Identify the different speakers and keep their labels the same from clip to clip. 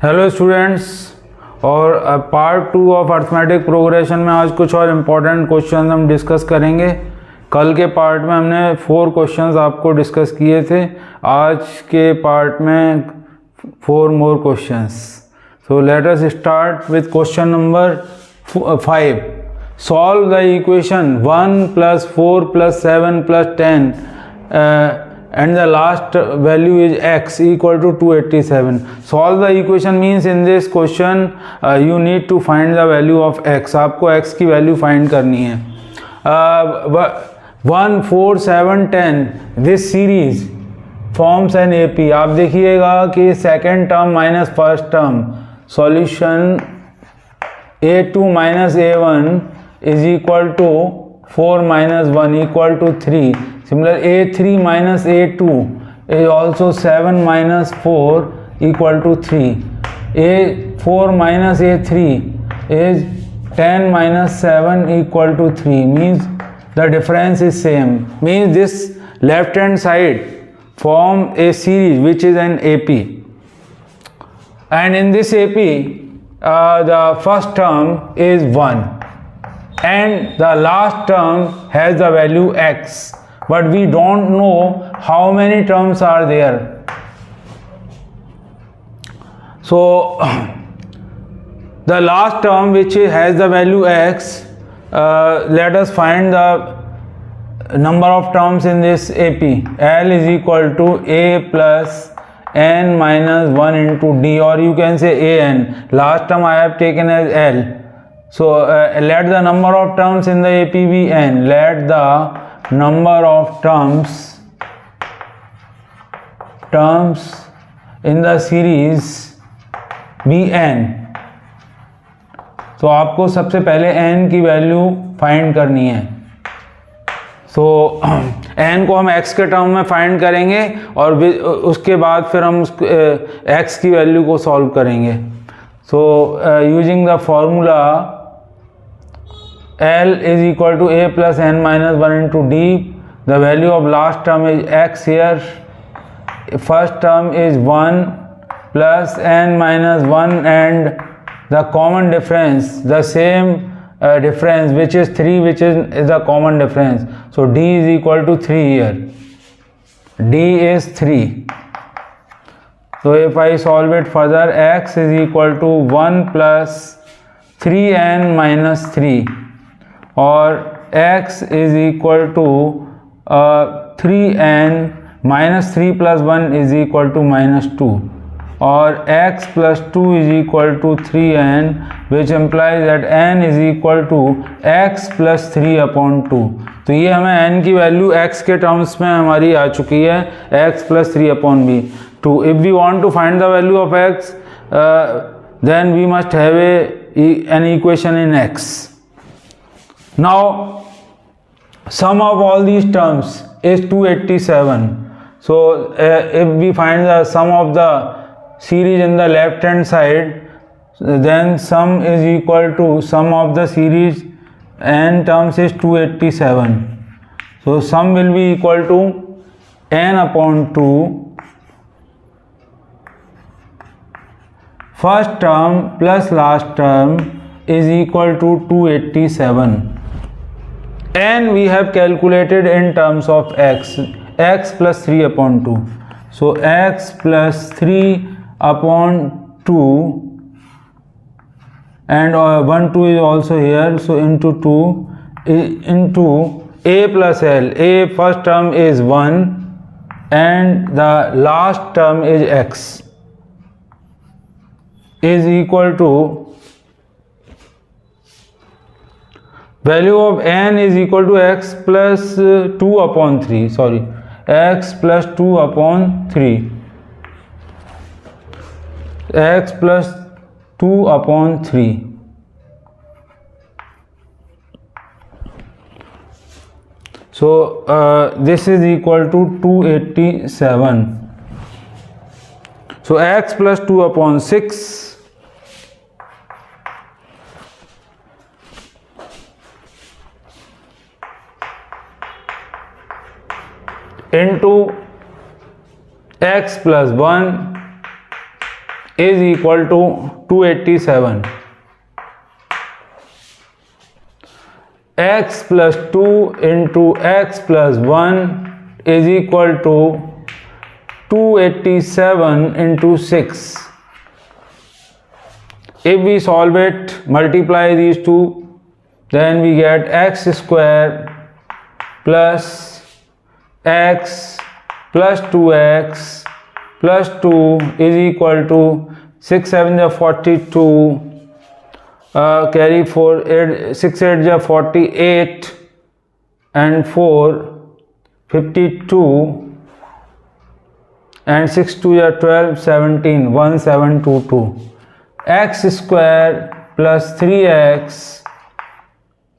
Speaker 1: Hello students, और part 2 of arithmetic progression में आज कुछ और इम्पोर्टेंट क्वेश्चन हम डिस्कस करेंगे। कल के पार्ट में हमने 4 क्वेश्चंस आपको डिस्कस किए थे। आज के पार्ट में 4 more questions. So let us start with question number 5। Solve the equation 1 + 4 + 7 + 10 and the last value is x equal to 287. Solve the equation means in this question you need to find the value of x. आपको x की value find करनी है। 1 4 7 10 this series forms an AP. आप देखिएगा कि second term minus first term, solution a2 - a1 is equal to 4 - 1 equal to 3. Similar, a3 - a2 is also 7 - 4 equal to 3. a4 - a3 is 10 - 7 equal to 3. Means the difference is same. Means this left hand side form a series which is an AP. And in this AP, the first term is 1. And the last term has the value x, but we don't know how many terms are there. So the last term which has the value x, let us find the number of terms in this AP. L is equal to a plus n minus 1 into d, or you can say an. Last term I have taken as L. So let the number of terms in the AP be n. Let the number of terms in the series be n. तो आपको सबसे पहले n की value find करनी है। सो n को हम x के टर्म में फाइंड करेंगे और उसके बाद फिर हम x की वैल्यू को सॉल्व करेंगे। So using the formula L is equal to a plus n minus 1 into d. The value of last term is x here. First term is 1 plus n minus 1, and the common difference, the same difference which is 3, which is the common difference. So d is equal to 3 here. D is 3. So if I solve it further, x is equal to 1 plus 3n minus 3. और x is equal to 3n minus 3 plus 1 is equal to -2, और x plus 2 is equal to 3n, which implies that n is equal to x plus 3 upon 2. तो ये हमें n की value x के terms में हमारी आ चुकी है, x plus 3 upon b 2. If we want to find the value of x, then we must have an equation in x. Now sum of all these terms is 287. So if we find the sum of the series in the left hand side, then sum is equal to sum of the series n terms is 287. So sum will be equal to n upon 2 first term plus last term is equal to 287. And we have calculated in terms of x plus 3 upon 2. So x plus 3 upon 2, and 1 2 is also here, so into 2 into a plus l. A first term is 1 and the last term is x is equal to value of n is equal to x plus 2 upon 3. Sorry, x plus 2 upon 3. X plus 2 upon 3. So this is equal to 287. So x plus 2 upon 6 into x plus 1 is equal to 287. X plus 2 into x plus 1 is equal to 287 into 6. If we solve it, multiply these two, then we get x square plus x plus 2x plus 2 is equal to 6 7 is 42, carry 4 8 6 8 is 48 and 4 52 and 6 2 is 12 17 1722. X square plus 3x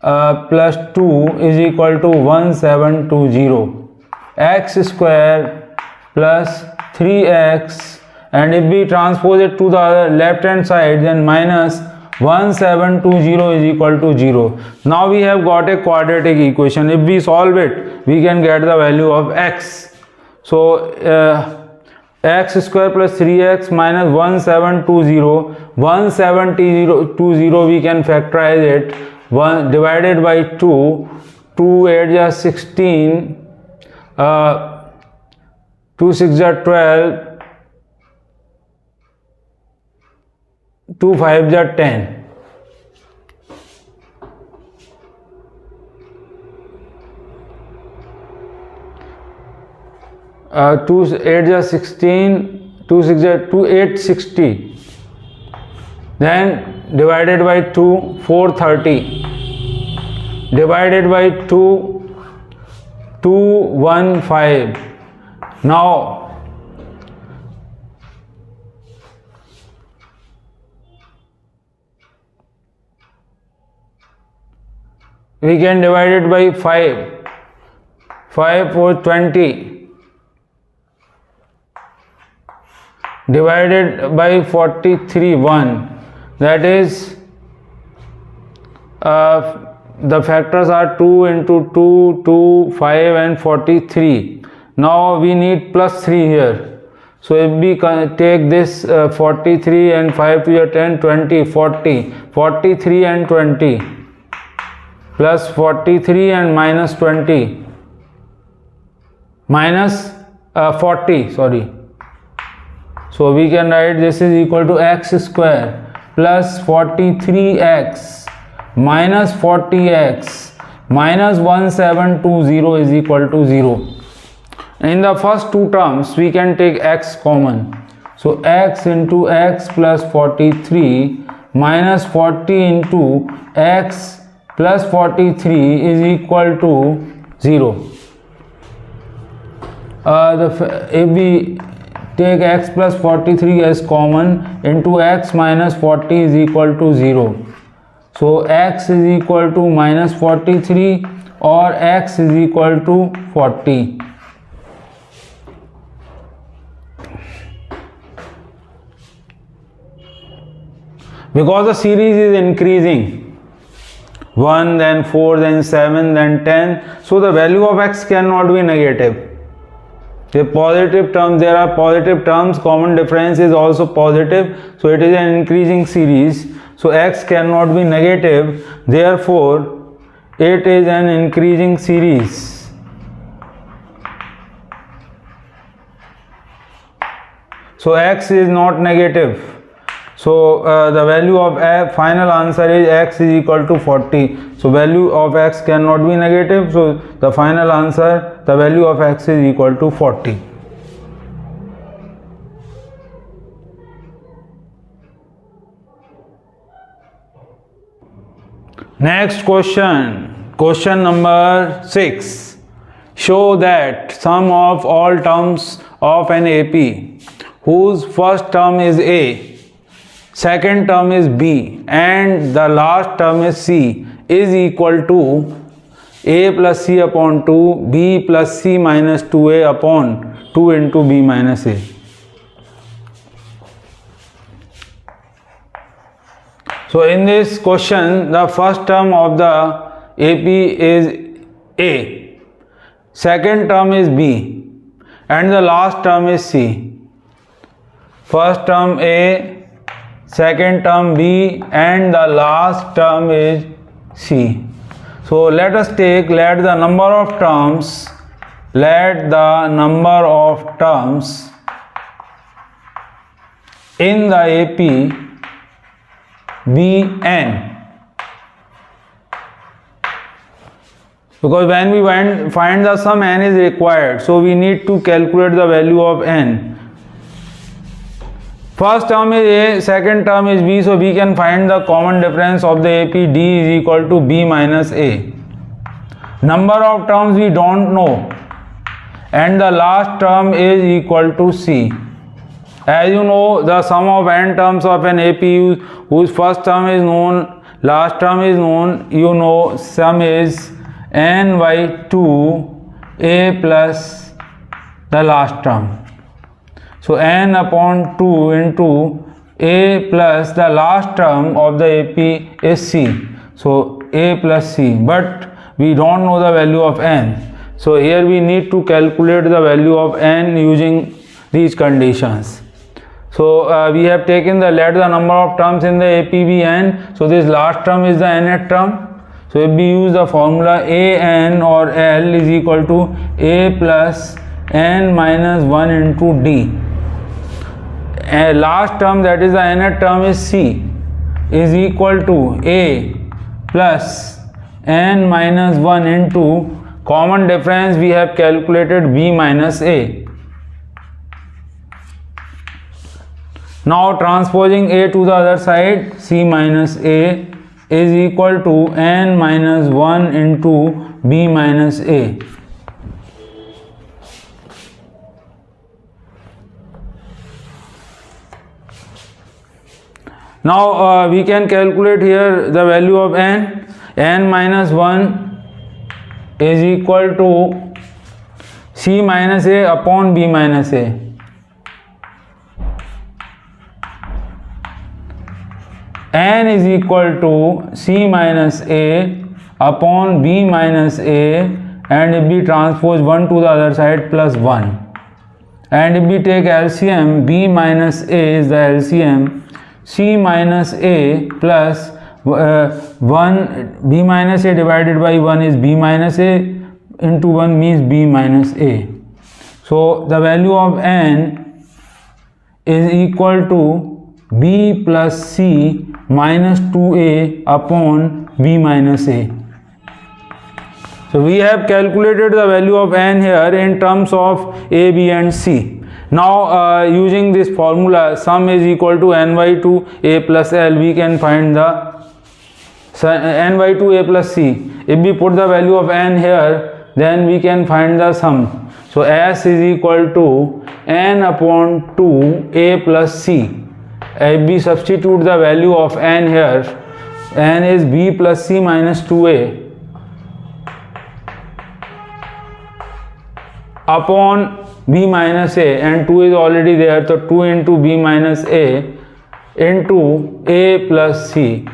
Speaker 1: plus 2 is equal to 1720. X square plus 3x, and if we transpose it to the left hand side, then minus 1720 is equal to 0. Now we have got a quadratic equation. If we solve it, we can get the value of x. So x square plus 3x minus 1720, 1720 we can factorize it, 1 divided by 2, 2 8 is 16, 2 6 is 12, 2 5 is 10. 2 8 is 16, 2 6 is 2 8 60. Then divided by 2, 430. Divided by 2, 215. Now we can divide it by 5. 5 4 20. Divided by 43 1. That is the factors are 2 into 2, 2, 5 and 43. Now we need plus 3 here. So if we take this 43 and 5 to the 10, 20, 40, 43 and 20 plus 43 and minus 20 minus 40, sorry. So we can write this is equal to x square plus 43x minus 40x minus 1720 is equal to 0. In the first two terms we can take x common. So x into x plus 43 minus 40 into x plus 43 is equal to 0. If we take x plus 43 as common, into x minus 40 is equal to 0. So x is equal to minus 43 or x is equal to 40. Because the series is increasing, 1 then 4 then 7 then 10, so the value of x cannot be negative. The positive terms, there are positive terms, common difference is also positive, so it is an increasing series, so x cannot be negative, therefore it is an increasing series. So x is not negative. So the value of final answer is x is equal to 40. So value of x cannot be negative. So the final answer, the value of x is equal to 40. Next question. Question number 6. Show that sum of all terms of an AP whose first term is A, second term is B and the last term is C is equal to A plus C upon 2, B plus C minus 2A upon 2 into B minus A. So in this question, the first term of the AP is A, second term is B and the last term is C. first term A, second term B, and the last term is C. So let the number of terms in the AP be n. Because when we find the sum, n is required, so we need to calculate the value of n. First term is A, second term is B, so we can find the common difference of the AP. D is equal to B minus A. Number of terms we don't know, and the last term is equal to C. As you know, the sum of n terms of an AP whose first term is known, last term is known, you know, sum is n by 2 A plus the last term. So n upon 2 into A plus the last term of the AP is C. So A plus C, but we don't know the value of n. So here we need to calculate the value of n using these conditions. So we have taken let the number of terms in the AP be n. So this last term is the nth term. So if we use the formula an or L is equal to A plus n minus 1 into D. Last term, that is the nth term, is C, is equal to A plus n minus 1 into common difference we have calculated B minus A. Now transposing A to the other side, C minus A is equal to n minus 1 into B minus A. Now we can calculate here the value of n. N minus 1 is equal to C minus A upon B minus A. N is equal to C minus A upon B minus A, and if we transpose 1 to the other side, plus 1. And if we take LCM, B minus A is the LCM, C minus A plus 1, B minus A divided by 1 is B minus A into 1 means B minus A. So the value of n is equal to B plus C minus 2A upon B minus A. So we have calculated the value of n here in terms of A, B and C. Now using this formula, sum is equal to n by 2 A plus L, we can find the n by 2 A plus C. If we put the value of n here, then we can find the sum. So S is equal to n upon 2 A plus C. If we substitute the value of n here, n is B plus C minus 2A upon B minus A, and 2 is already there, so 2 into B minus A into A plus C.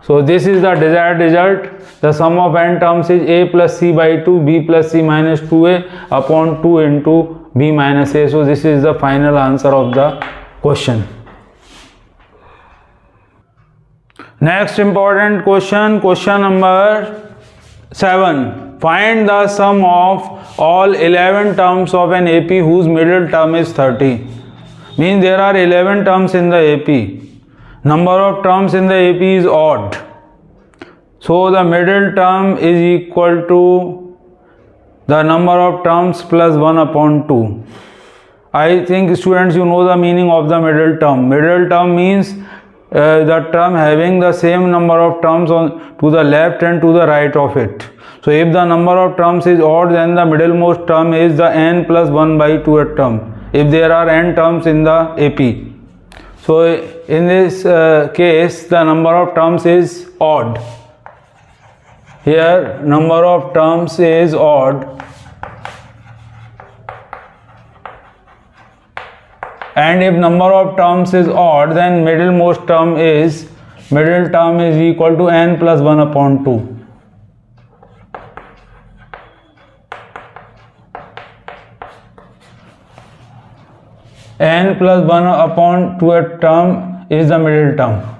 Speaker 1: So this is the desired result. The sum of n terms is A plus C by 2, B plus C minus 2A upon 2 into B minus A. So this is the final answer of the question. Next important question, question number 7. Find the sum of all 11 terms of an AP whose middle term is 30. Means there are 11 terms in the AP. Number of terms in the AP is odd. So the middle term is equal to the number of terms plus 1 upon 2. I think students, you know the meaning of the middle term. Middle term means the term having the same number of terms to the left and to the right of it. So if the number of terms is odd, then the middlemost term is the n plus 1 by 2th term, if there are n terms in the AP. So in this case, the number of terms is odd. Here number of terms is odd, and if number of terms is odd, then middle term is equal to n plus 1 upon 2. n plus 1 upon 2th term is the middle term.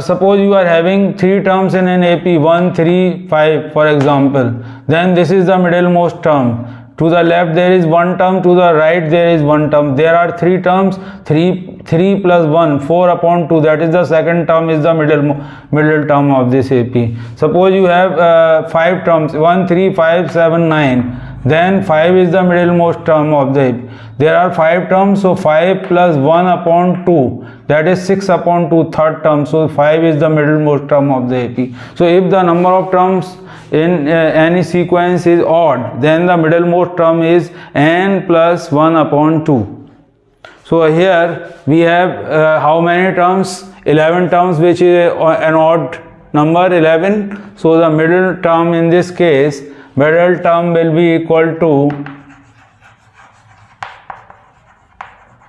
Speaker 1: Suppose you are having 3 terms in an AP, 1, 3, 5 for example, then this is the middlemost term. To the left there is 1 term, to the right there is 1 term. There are 3 terms, 3 plus 1, 4 upon 2, that is the second term, is the middle term of this AP. Suppose you have 5 terms, 1, 3, 5, 7, 9, then 5 is the middlemost term of the AP. There are 5 terms, so 5 plus 1 upon 2, that is 6 upon 2, third term, so 5 is the middlemost term of the AP. So if the number of terms in any sequence is odd, then the middlemost term is n plus 1 upon 2. So here we have how many terms? 11 terms, which is an odd number, 11. So the middle term in this case, middle term will be equal to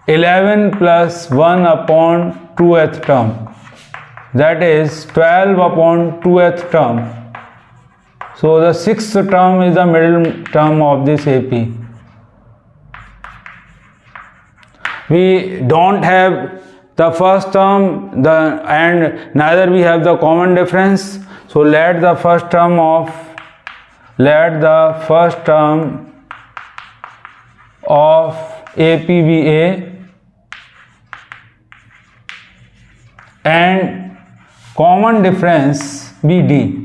Speaker 1: 11 plus 1 upon 2th term, that is 12 upon 2th term. So the 6th term is the middle term of this AP. We don't have the first term and neither we have the common difference. So let the first term of AP be A and common difference be D.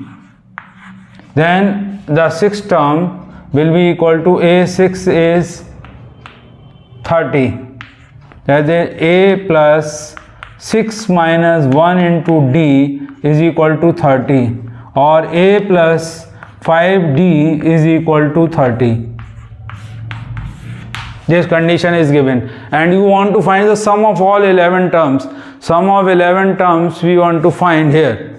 Speaker 1: Then the 6th term will be equal to A6 is 30, that is A plus 6 minus 1 into D is equal to 30, or A plus 5D is equal to 30. This condition is given and you want to find the sum of all 11 terms. Sum of 11 terms we want to find here.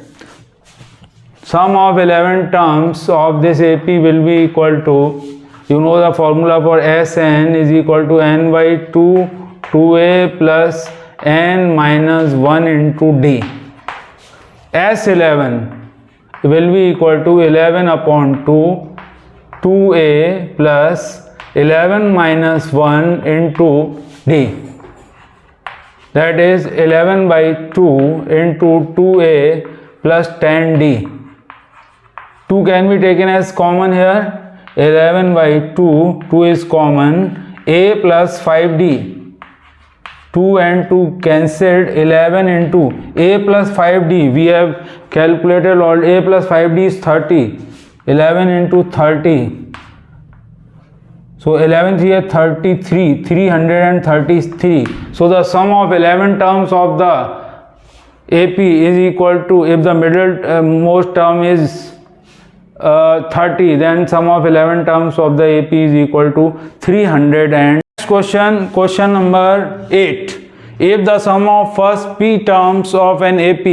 Speaker 1: Sum of 11 terms of this AP will be equal to, you know the formula for Sn is equal to n by 2 2a plus n minus 1 into d. S11 will be equal to 11 upon 2 2a plus 11 minus 1 into d, that is 11 by 2 into 2a plus 10d. 2 can be taken as common here, 11 by 2 is common, a plus 5d, 2 and 2 cancelled, 11 into a plus 5d, we have calculated all, a plus 5d is 30, 11 into 30, so 11 3 is 33, 333. So the sum of 11 terms of the AP is equal to, if the middle most term is 30, then sum of 11 terms of the AP is equal to 300. And next question number 8. If the sum of first p terms of an AP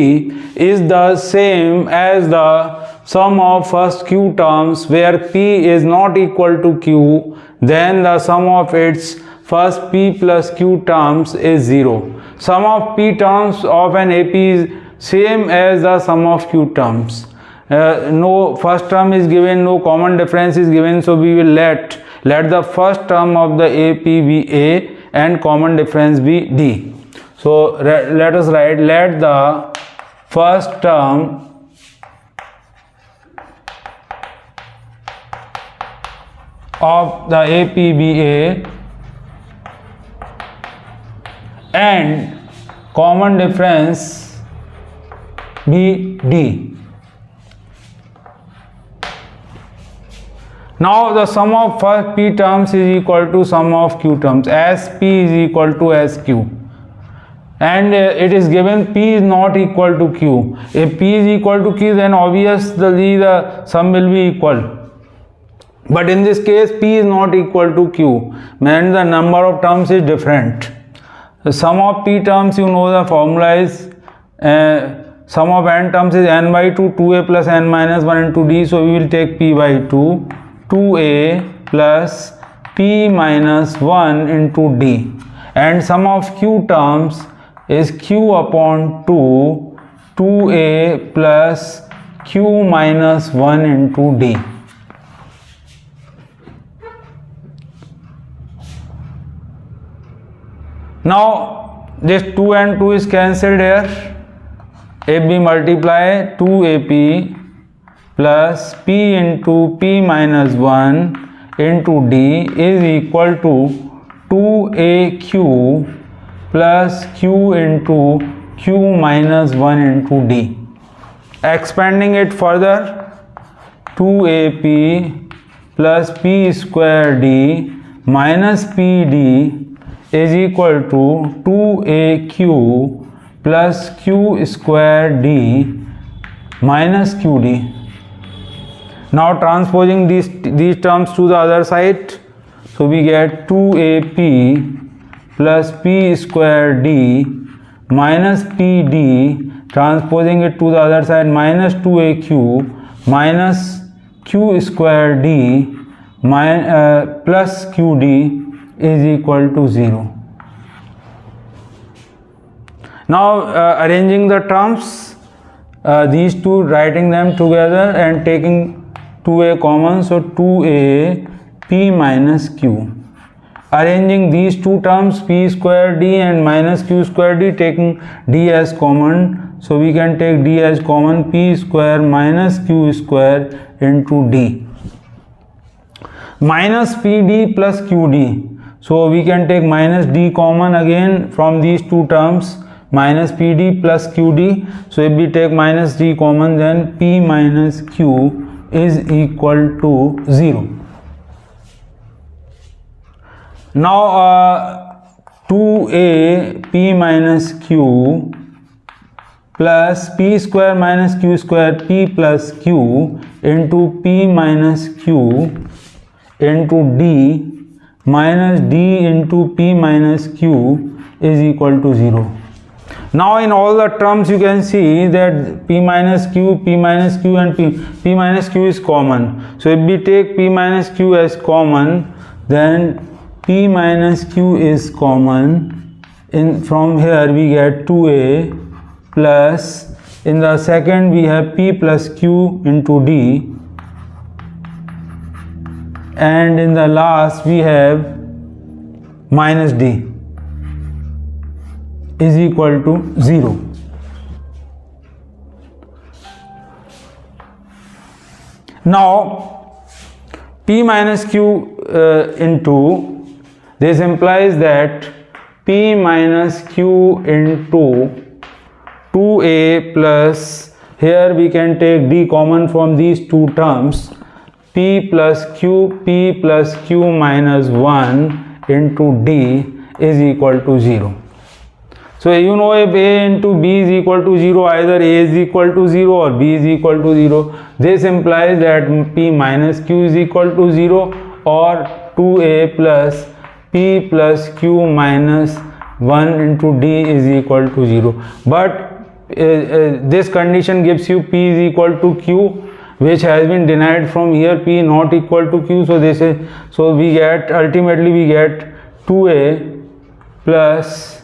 Speaker 1: is the same as the sum of first q terms where p is not equal to q, then the sum of its first p plus q terms is 0. Sum of p terms of an AP is same as the sum of q terms. No first term is given, no common difference is given, so we will let the first term of the AP be A and common difference be D. So let us write, let the first term of the AP be A and common difference be D. Now the sum of first p terms is equal to sum of q terms, as p is equal to as q, and it is given p is not equal to q. If p is equal to q, then obviously the sum will be equal, but in this case p is not equal to q, and the number of terms is different. The sum of p terms, you know the formula is sum of n terms is n by 2 2a plus n minus 1 into d, so we will take p by 2 2a plus p minus 1 into d, and sum of q terms is q upon 2 2a plus q minus 1 into d. Now this 2 and 2 is cancelled here. If we multiply 2AP plus P into P minus 1 into D is equal to 2AQ plus Q into Q minus 1 into D. Expanding it further, 2AP plus P square D minus PD is equal to 2AQ plus Q square D minus QD. Now transposing these terms to the other side, so we get 2AP plus P square D minus PD, transposing it to the other side, minus 2AQ minus Q square D plus QD is equal to 0. Now arranging the terms, these two, writing them together and taking 2A common, so 2A P minus Q. Arranging these two terms, P square D and minus Q square D, taking D as common, so we can take D as common, P square minus Q square into D. Minus PD plus QD, so we can take minus D common again from these two terms, minus PD plus QD. So if we take minus D common, then P minus Q is equal to 0. Now 2A P minus Q plus P square minus Q square P plus Q into P minus Q into D minus D into P minus Q is equal to 0. Now in all the terms you can see that P minus Q and P minus Q is common. So if we take P minus Q as common, then P minus Q is common. From here we get 2A plus, in the second we have P plus Q into D, and in the last we have minus D is equal to 0. Now P minus Q into, this implies that P minus Q into 2A plus, here we can take D common from these two terms, P plus Q minus 1 into D is equal to 0. So you know, if A into B is equal to 0, either A is equal to 0 or B is equal to 0. This implies that P minus Q is equal to 0 or 2A plus P plus Q minus 1 into D is equal to 0. But this condition gives you P is equal to Q, which has been denied from here, P not equal to Q. So this is, so we get, ultimately we get 2A plus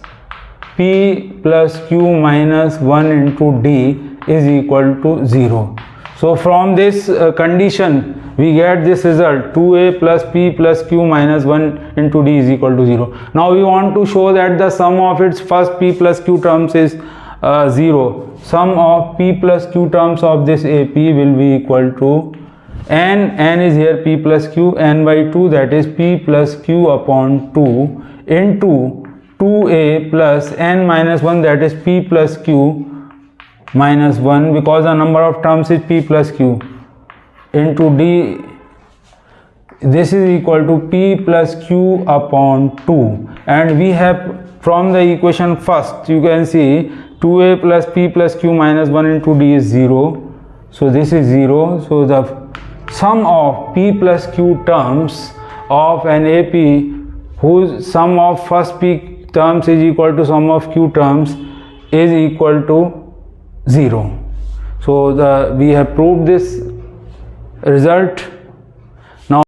Speaker 1: P plus Q minus 1 into D is equal to 0. So from this condition we get this result, 2A plus P plus Q minus 1 into D is equal to 0. Now we want to show that the sum of its first P plus Q terms is 0. Sum of P plus Q terms of this AP will be equal to n is here P plus Q, n by 2, that is P plus Q upon 2 into 2A plus n minus 1, that is P plus Q minus 1, because the number of terms is P plus Q, into D. This is equal to P plus Q upon 2, and we have from the equation first, you can see 2A plus P plus Q minus 1 into D is 0. So this is 0. So the sum of P plus Q terms of an AP whose sum of first P terms is equal to sum of Q terms is equal to 0. So we have proved this result.